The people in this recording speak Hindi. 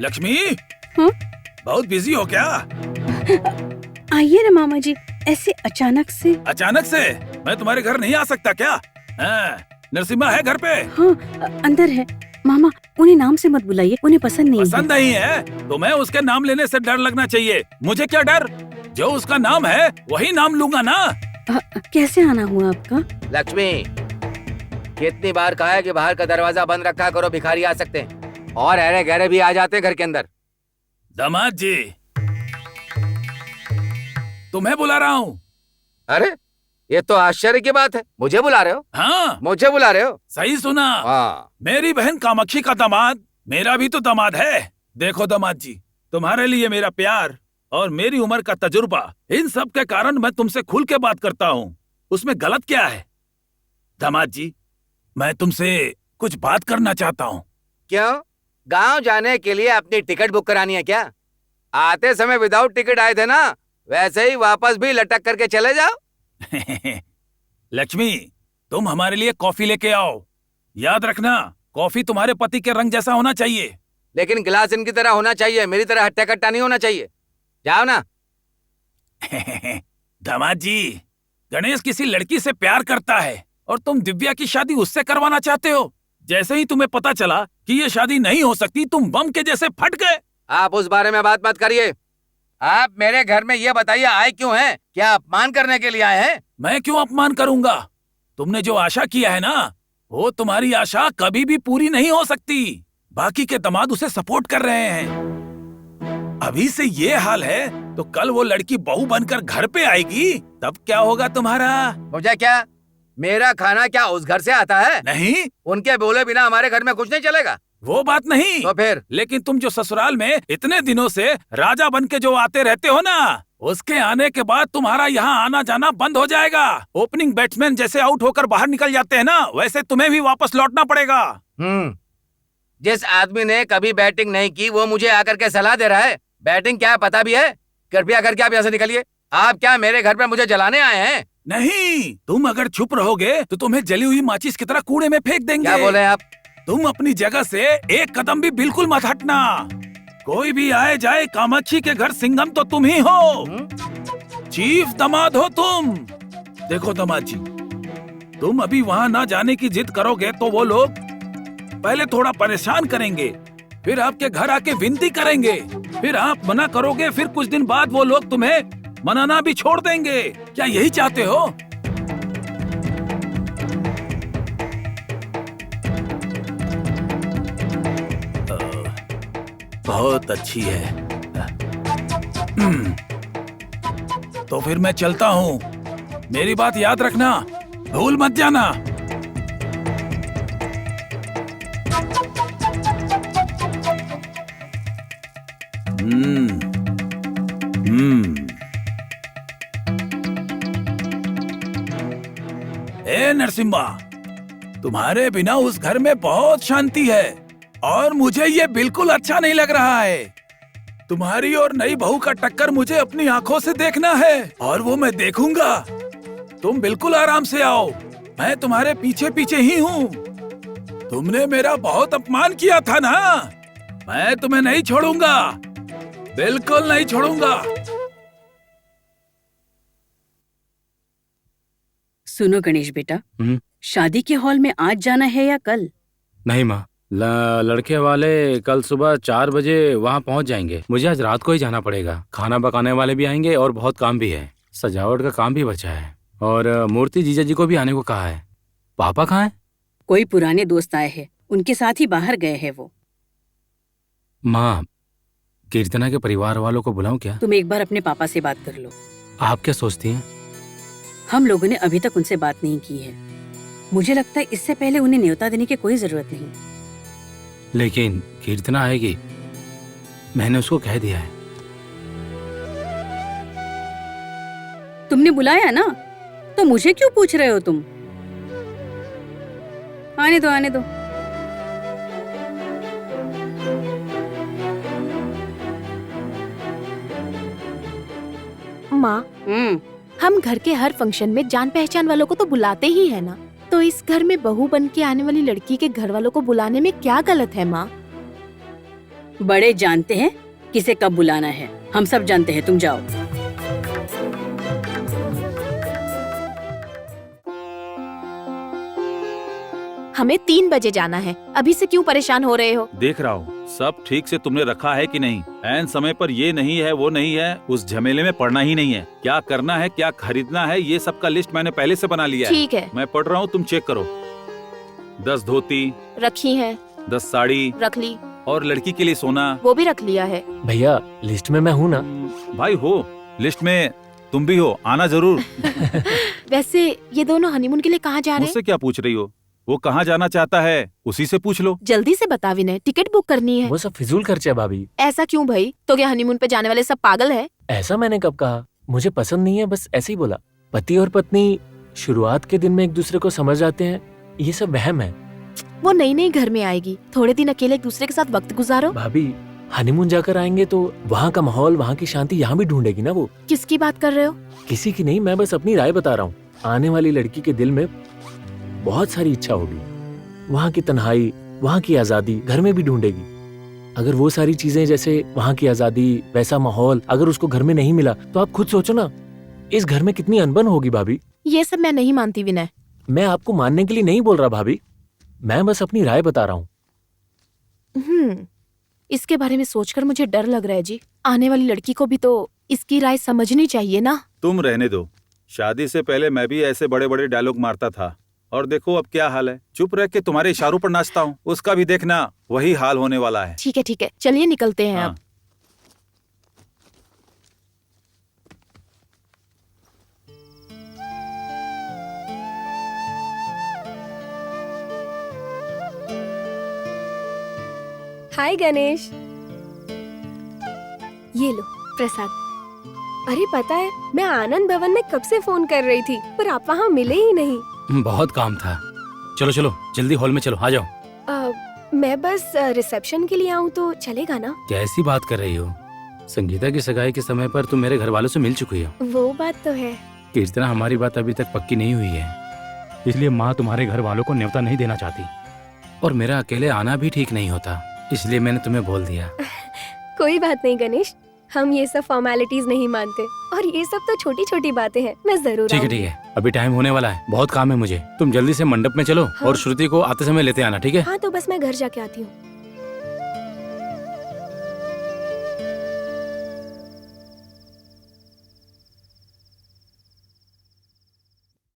लक्ष्मी, हाँ? बहुत बिजी हो क्या? आइए ना मामा जी, ऐसे अचानक से। अचानक से? मैं तुम्हारे घर नहीं आ सकता क्या? हाँ, नरसिम्हा है घर पे? हाँ, अंदर है। मामा, उन्हें नाम से मत बुलाइए, उन्हें पसंद नहीं पसंद नहीं है तो मैं उसके नाम लेने से डर लगना चाहिए। मुझे क्या डर? जो उसका नाम है वही नाम लूंगा ना। कैसे आना हुआ आपका? लक्ष्मी, कितनी बार कहा है कि बाहर का दरवाजा बंद रखा करो, भिखारी आ सकते हैं और अरे गहरे भी आ जाते हैं घर के अंदर। दामाद जी, तुम्हें बुला रहा हूँ। अरे ये तो आश्चर्य की बात है, मुझे बुला रहे हो? हाँ, मुझे बुला रहे हो? सही सुना। हाँ। मेरी बहन कामाक्षी का दामाद मेरा भी तो दामाद है। देखो दामाद जी, तुम्हारे लिए मेरा प्यार और मेरी उम्र का तजुर्बा, इन सब के कारण मैं तुमसे खुल के बात करता हूँ। उसमें गलत क्या है? दामाद जी, मैं तुमसे कुछ बात करना चाहता हूँ। क्यों? गांव जाने के लिए अपनी टिकट बुक करानी है क्या? आते समय विदाउट टिकट आए थे ना, वैसे ही वापस भी लटक करके चले जाओ। लक्ष्मी, तुम हमारे लिए कॉफी लेके आओ। याद रखना, कॉफी तुम्हारे पति के रंग जैसा होना चाहिए। लेकिन गिलास इनकी तरह होना चाहिए, मेरी तरह हट्टा कट्टा नहीं होना चाहिए। जाओ ना। दामाद जी, गणेश किसी लड़की से प्यार करता है और तुम दिव्या की शादी उससे करवाना चाहते हो। जैसे ही तुम्हें पता चला कि ये शादी नहीं हो सकती, तुम बम के जैसे फट गए। आप उस बारे में बात मत करिए। आप मेरे घर में ये बताइए आए क्यों हैं? क्या अपमान करने के लिए आए हैं? मैं क्यों अपमान करूंगा? तुमने जो आशा किया है ना, वो तुम्हारी आशा कभी भी पूरी नहीं हो सकती। बाकी के दामाद उसे सपोर्ट कर रहे हैं। अभी से ये हाल है तो कल वो लड़की बहू बनकर घर पे आएगी, तब क्या होगा तुम्हारा? मुझे क्या? मेरा खाना क्या उस घर से आता है? नहीं, उनके बोले बिना हमारे घर में कुछ नहीं चलेगा। वो बात नहीं। तो फिर? लेकिन तुम जो ससुराल में इतने दिनों से राजा बन के जो आते रहते हो ना, उसके आने के बाद तुम्हारा यहाँ आना जाना बंद हो जाएगा। ओपनिंग बैट्समैन जैसे आउट होकर बाहर निकल जाते हैं ना, वैसे तुम्हें भी वापस लौटना पड़ेगा। जिस आदमी ने कभी बैटिंग नहीं की वो मुझे आकर के सलाह दे रहा है। बैटिंग क्या है पता भी है? कृपया करके आप यहाँ से निकलिए। आप क्या मेरे घर पे मुझे जलाने आए हैं? नहीं, तुम अगर चुप रहोगे तो तुम्हें जली हुई माचिस की तरह कूड़े में फेंक देंगे। क्या बोले आप? तुम अपनी जगह से एक कदम भी बिल्कुल मत हटना। कोई भी आए जाए, कामाक्षी के घर सिंघम तो तुम ही हो। चीफ दामाद हो तुम। देखो दामाद जी, तुम अभी वहाँ ना जाने की जिद करोगे तो वो लोग पहले थोड़ा परेशान करेंगे, फिर आपके घर आके विनती करेंगे, फिर आप मना करोगे, फिर कुछ दिन बाद वो लोग तुम्हें मनाना भी छोड़ देंगे। क्या यही चाहते हो? बहुत अच्छी है। तो फिर मैं चलता हूँ। मेरी बात याद रखना, भूल मत जाना। ए नरसिम्हा, तुम्हारे बिना उस घर में बहुत शांति है और मुझे ये बिल्कुल अच्छा नहीं लग रहा है। तुम्हारी और नई बहू का टक्कर मुझे अपनी आंखों से देखना है और वो मैं देखूंगा। तुम बिल्कुल आराम से आओ, मैं तुम्हारे पीछे पीछे ही हूँ। तुमने मेरा बहुत अपमान किया था ना, मैं तुम्हें नहीं छोड़ूंगा, बिल्कुल नहीं छोड़ूंगा। सुनो गणेश बेटा, शादी के हॉल में आज जाना है या कल? नहीं माँ, लड़के वाले कल सुबह 4 बजे वहाँ पहुँच जाएंगे। मुझे आज रात को ही जाना पड़ेगा। खाना पकाने वाले भी आएंगे और बहुत काम भी है। सजावट का काम भी बचा है और मूर्ति जीजा जी को भी आने को कहा है। पापा कहाँ हैं? कोई पुराने दोस्त आए हैं, उनके साथ ही बाहर गए हैं वो। माँ, कीर्तना के परिवार वालों को बुलाऊं क्या? तुम एक बार अपने पापा से बात कर लो। आप क्या सोचती हैं? हम लोगों ने अभी तक उनसे बात नहीं की है। मुझे लगता है इससे पहले उन्हें न्योता देने की कोई जरूरत नहीं। लेकिन कीर्तना आएगी, मैंने उसको कह दिया है। तुमने बुलाया ना, तो मुझे क्यों पूछ रहे हो तुम? आने दो, आने दो। माँ, हम घर के हर फंक्शन में जान पहचान वालों को तो बुलाते ही है ना, तो इस घर में बहू बन के आने वाली लड़की के घर वालों को बुलाने में क्या गलत है माँ? बड़े जानते हैं किसे कब बुलाना है। हम सब जानते हैं, तुम जाओ। हमें 3 बजे जाना है, अभी से क्यों परेशान हो रहे हो? देख रहा हूँ सब ठीक से तुमने रखा है कि नहीं। ऐन समय पर ये नहीं है वो नहीं है, उस झमेले में पड़ना ही नहीं है। क्या करना है, क्या खरीदना है, ये सब का लिस्ट मैंने पहले से बना लिया है। ठीक है, मैं पढ़ रहा हूँ, तुम चेक करो। 10 धोती रखी है। 10 साड़ी रख ली। और लड़की के लिए सोना। वो भी रख लिया है। भैया लिस्ट में मैं हूँ ना। भाई हो, लिस्ट में तुम भी हो, आना जरूर। वैसे ये दोनों हनीमून के लिए कहाँ जा रहे हैं? मुझसे क्या पूछ रही हो? वो कहाँ जाना चाहता है उसी से पूछ लो। जल्दी से बता विनय, टिकट बुक करनी है। वो सब फिजूल खर्चे है भाभी। ऐसा क्यों भाई? तो क्या हनीमून पे जाने वाले सब पागल है? ऐसा मैंने कब कहा? मुझे पसंद नहीं है, बस ऐसे ही बोला। पति और पत्नी शुरुआत के दिन में एक दूसरे को समझ जाते हैं, ये सब वहम है। वो नई नई घर में आएगी, थोड़े दिन अकेले एक दूसरे के साथ वक्त गुजारो। भाभी हनीमून जाकर आएंगे तो वहाँ का माहौल, वहाँ की शांति यहाँ भी ढूंढेगी ना वो। किसकी बात कर रहे हो? किसी की नहीं, मैं बस अपनी राय बता रहा हूँ। आने वाली लड़की के दिल में बहुत सारी इच्छा होगी, वहाँ की तन्हाई, वहाँ की आजादी घर में भी ढूंढेगी। अगर वो सारी चीजें, जैसे वहाँ की आजादी, वैसा माहौल अगर उसको घर में नहीं मिला तो आप खुद सोचो ना, इस घर में कितनी अनबन होगी भाभी। ये सब मैं नहीं मानती विनय। मैं आपको मानने के लिए नहीं बोल रहा भाभी, मैं बस अपनी राय बता रहा हूँ। इसके बारे में सोचकर मुझे डर लग रहा है जी। आने वाली लड़की को भी तो इसकी राय समझनी चाहिए ना। तुम रहने दो, शादी से पहले मैं भी ऐसे बड़े बड़े डायलॉग मारता था और देखो अब क्या हाल है। चुप रह के तुम्हारे इशारों पर नाचता हूँ, उसका भी देखना वही हाल होने वाला है। ठीक है, चलिए निकलते हैं हाँ। अब। हाय गणेश, ये लो प्रसाद। अरे पता है, मैं आनंद भवन में कब से फोन कर रही थी पर आप वहाँ मिले ही नहीं। बहुत काम था। चलो चलो जल्दी हॉल में चलो, आ जाओ। मैं बस रिसेप्शन के लिए आऊँ तो चलेगा ना? कैसी बात कर रही हो? संगीता की सगाई के समय पर तुम मेरे घर वालों से मिल चुकी हो। वो बात तो है। कीर्तना, हमारी बात अभी तक पक्की नहीं हुई है, इसलिए माँ तुम्हारे घर वालों को न्योता नहीं देना चाहती। और मेरा अकेले आना भी ठीक नहीं होता, इसलिए मैंने तुम्हें बोल दिया। कोई बात नहीं गणेश, हम ये सब फॉर्मेलिटीज नहीं मानते और ये सब तो छोटी छोटी बातें हैं। मैं जरूर ठीक आऊंगी। है, अभी टाइम होने वाला है, बहुत काम है मुझे। तुम जल्दी से मंडप में चलो हाँ। और श्रुति को आते समय लेते आना, ठीक है? हाँ तो बस मैं घर जाके आती हूँ।